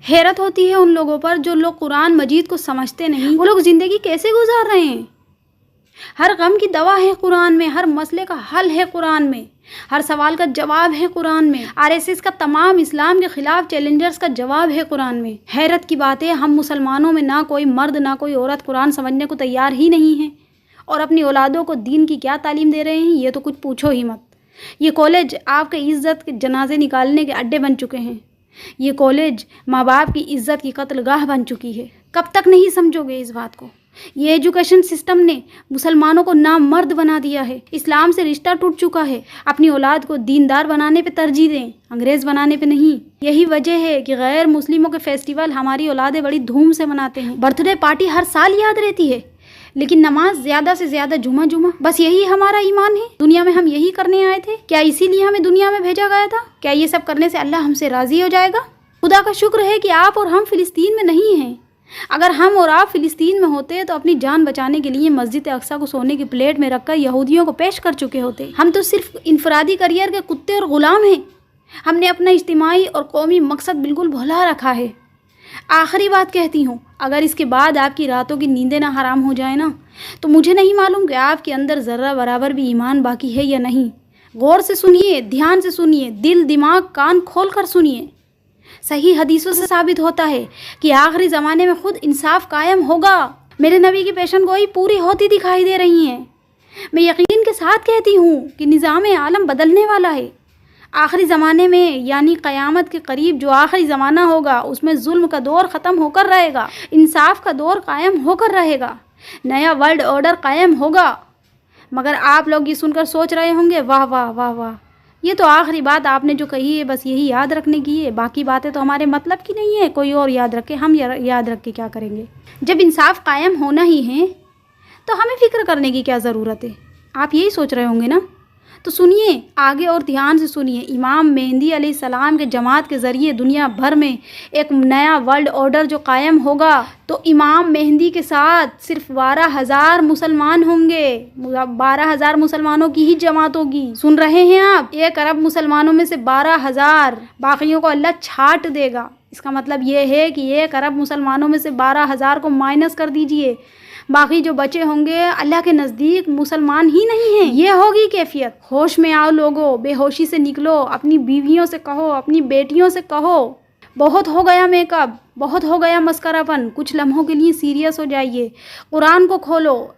हैरत होती है उन लोगों पर जो लोग कुरान मजीद को समझते नहीं। वो लोग ज़िंदगी कैसे गुजार रहे हैं। हर गम की दवा है कुरान में, हर मसले का हल है कुरान में, हर सवाल का जवाब है कुरान में। आरएसएस का तमाम इस्लाम के ख़िलाफ़ चैलेंजर्स का जवाब है कुरान में। हैरत की बात है, हम मुसलमानों में ना कोई मर्द ना कोई औरत कुरान समझने को तैयार ही नहीं है, और अपनी औलादों को दीन की क्या तालीम दे रहे हैं ये तो कुछ पूछो ही मत। ये कॉलेज आपके इज़्ज़त के जनाजे निकालने के अड्डे बन चुके हैं। ये कॉलेज माँ बाप की इज़्ज़त की कत्लगाह बन चुकी है। कब तक नहीं समझोगे इस बात को। ये एजुकेशन सिस्टम ने मुसलमानों को नामर्द बना दिया है। इस्लाम से रिश्ता टूट चुका है। अपनी औलाद को दीनदार बनाने पे तरजीह दें, अंग्रेज़ बनाने पे नहीं। यही वजह है कि गैर मुस्लिमों के फेस्टिवल हमारी औलादें बड़ी धूम से मनाते हैं। बर्थडे पार्टी हर साल याद रहती है, लेकिन नमाज ज़्यादा से ज़्यादा जुमा जुमा। बस यही हमारा ईमान है। दुनिया में हम यही करने आए थे क्या? इसीलिए हमें दुनिया में भेजा गया था क्या? ये सब करने से अल्लाह हमसे राज़ी हो जाएगा? खुदा का शुक्र है कि आप और हम फ़िलिस्तीन में नहीं हैं। अगर हम और आप फ़िलिस्तीन में होते तो अपनी जान बचाने के लिए मस्जिद अक्सा को सोने की प्लेट में रखकर यहूदियों को पेश कर चुके होते। हम तो सिर्फ इनफरादी करियर के कुत्ते और ग़ुलाम हैं। हमने अपना इज्तिमाई और कौमी मकसद बिल्कुल भुला रखा है। आखिरी बात कहती हूँ, अगर इसके बाद आपकी रातों की नींदें ना हराम हो जाए ना, तो मुझे नहीं मालूम कि आपके अंदर ज़र्रा बराबर भी ईमान बाकी है या नहीं। गौर से सुनिए, ध्यान से सुनिए, दिल दिमाग कान खोल कर सुनिए। सही हदीसों से साबित होता है कि आखिरी ज़माने में खुद इंसाफ कायम होगा। मेरे नबी की पेशन गोई पूरी होती दिखाई दे रही हैं। मैं यकीन के साथ कहती हूँ कि निज़ाम आलम बदलने वाला है। आखिरी ज़माने में यानी क़यामत के करीब जो आखिरी ज़माना होगा, उसमें जुल्म का दौर ख़त्म होकर रहेगा, इंसाफ का दौर कायम होकर रहेगा, नया वर्ल्ड ऑर्डर कायम होगा। मगर आप लोग ये सुनकर सोच रहे होंगे, वाह वाह वाह वाह, ये तो आखिरी बात आपने जो कही है बस यही याद रखने की है, बाकी बातें तो हमारे मतलब की नहीं है। कोई और याद रखे, हम याद रख के क्या करेंगे? जब इंसाफ कायम होना ही है तो हमें फ़िक्र करने की क्या ज़रूरत है? आप यही सोच रहे होंगे ना। तो सुनिए आगे और ध्यान से सुनिए। इमाम मेहदी अलैहिस्सलाम के जमात के ज़रिए दुनिया भर में एक नया वर्ल्ड ऑर्डर जो कायम होगा, तो इमाम मेहदी के साथ सिर्फ 12,000 मुसलमान होंगे। 12,000 मुसलमानों की ही जमात होगी। सुन रहे हैं आप? 1 अरब मुसलमानों में से 12,000, बाकियों को अल्लाह छाट देगा। इसका मतलब ये है कि 1 अरब मुसलमानों में से 12,000 को माइनस कर दीजिए, बाकी जो बचे होंगे अल्लाह के नज़दीक मुसलमान ही नहीं हैं। ये होगी कैफियत। होश में आओ लोगो, बेहोशी से निकलो। अपनी बीवियों से कहो, अपनी बेटियों से कहो, बहुत हो गया मेकअप, बहुत हो गया मस्करापन, कुछ लम्हों के लिए सीरियस हो जाइए। कुरान को खोलो,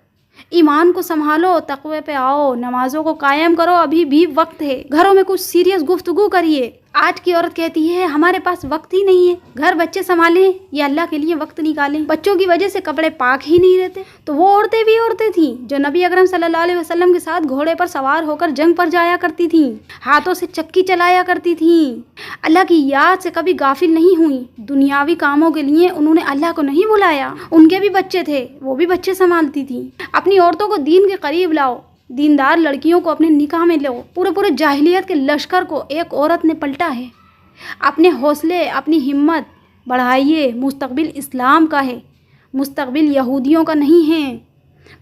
ईमान को संभालो, तक़वे पे आओ, नमाज़ों को कायम करो, अभी भी वक्त है। घरों में कुछ सीरियस गुफ्तगू करिए। आज की औरत कहती है हमारे पास वक्त ही नहीं है, घर बच्चे संभालें या अल्लाह के लिए वक्त निकालें। बच्चों की वजह से कपड़े पाक ही नहीं रहते। तो वो औरतें भी औरतें थीं जो नबी अकरम सल्लल्लाहु अलैहि वसल्लम के साथ घोड़े पर सवार होकर जंग पर जाया करती थीं, हाथों से चक्की चलाया करती थीं, अल्लाह की याद से कभी गाफिल नहीं हुई। दुनियावी कामों के लिए उन्होंने अल्लाह को नहीं बुलाया। उनके भी बच्चे थे, वो भी बच्चे संभालती थीं। अपनी औरतों को दीन के करीब लाओ, दीनदार लड़कियों को अपने निकाह में लो। पूरे जाहिलियत के लश्कर को एक औरत ने पलटा है। अपने हौसले, अपनी हिम्मत बढ़ाइए। मुस्तकबिल इस्लाम का है, मुस्तकबिल यहूदियों का नहीं है,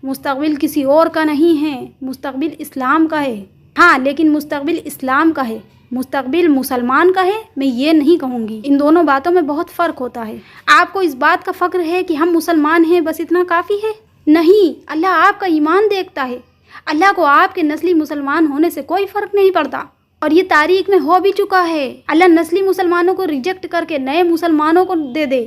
मुस्तकबिल किसी और का नहीं है, मुस्तकबिल इस्लाम का है। हाँ, लेकिन मुस्तकबिल इस्लाम का है, मुस्तकबिल मुसलमान का है मैं ये नहीं कहूँगी। इन दोनों बातों में बहुत फ़र्क होता है। आपको इस बात का फ़ख्र है कि हम मुसलमान हैं, बस इतना काफ़ी है? नहीं, अल्लाह आपका ईमान देखता है। अल्लाह को आपके नस्ली मुसलमान होने से कोई फ़र्क नहीं पड़ता, और ये तारीख में हो भी चुका है। अल्लाह नस्ली मुसलमानों को रिजेक्ट करके नए मुसलमानों को दे दे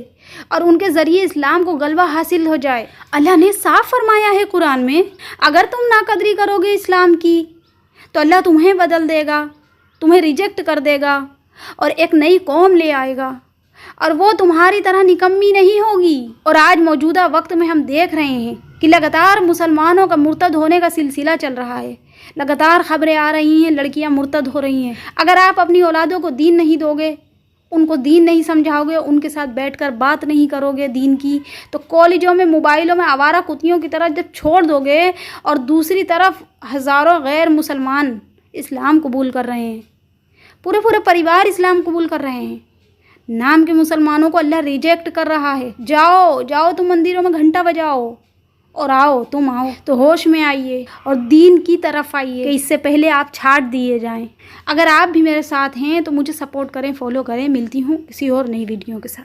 और उनके ज़रिए इस्लाम को गलबा हासिल हो जाए। अल्लाह ने साफ फरमाया है कुरान में, अगर तुम नाकदरी करोगे इस्लाम की तो अल्लाह तुम्हें बदल देगा, तुम्हें रिजेक्ट कर देगा और एक नई कौम ले आएगा, और वो तुम्हारी तरह निकम्मी नहीं होगी। और आज मौजूदा वक्त में हम देख रहे हैं कि लगातार मुसलमानों का मुर्तद होने का सिलसिला चल रहा है। लगातार खबरें आ रही हैं, लड़कियां मुर्तद हो रही हैं। अगर आप अपनी औलादों को दीन नहीं दोगे, उनको दीन नहीं समझाओगे, उनके साथ बैठकर बात नहीं करोगे दीन की, तो कॉलेजों में मोबाइलों में आवारा कुतियों की तरह जब छोड़ दोगे, और दूसरी तरफ हज़ारों गैर मुसलमान इस्लाम कबूल कर रहे हैं, पूरे परिवार इस्लाम कबूल कर रहे हैं, नाम के मुसलमानों को अल्लाह रिजेक्ट कर रहा है। जाओ जाओ तुम मंदिरों में घंटा बजाओ और आओ, तुम आओ तो होश में आइए और दीन की तरफ आइए कि इससे पहले आप छाट दिए जाएं। अगर आप भी मेरे साथ हैं तो मुझे सपोर्ट करें, फॉलो करें। मिलती हूँ किसी और नई वीडियो के साथ।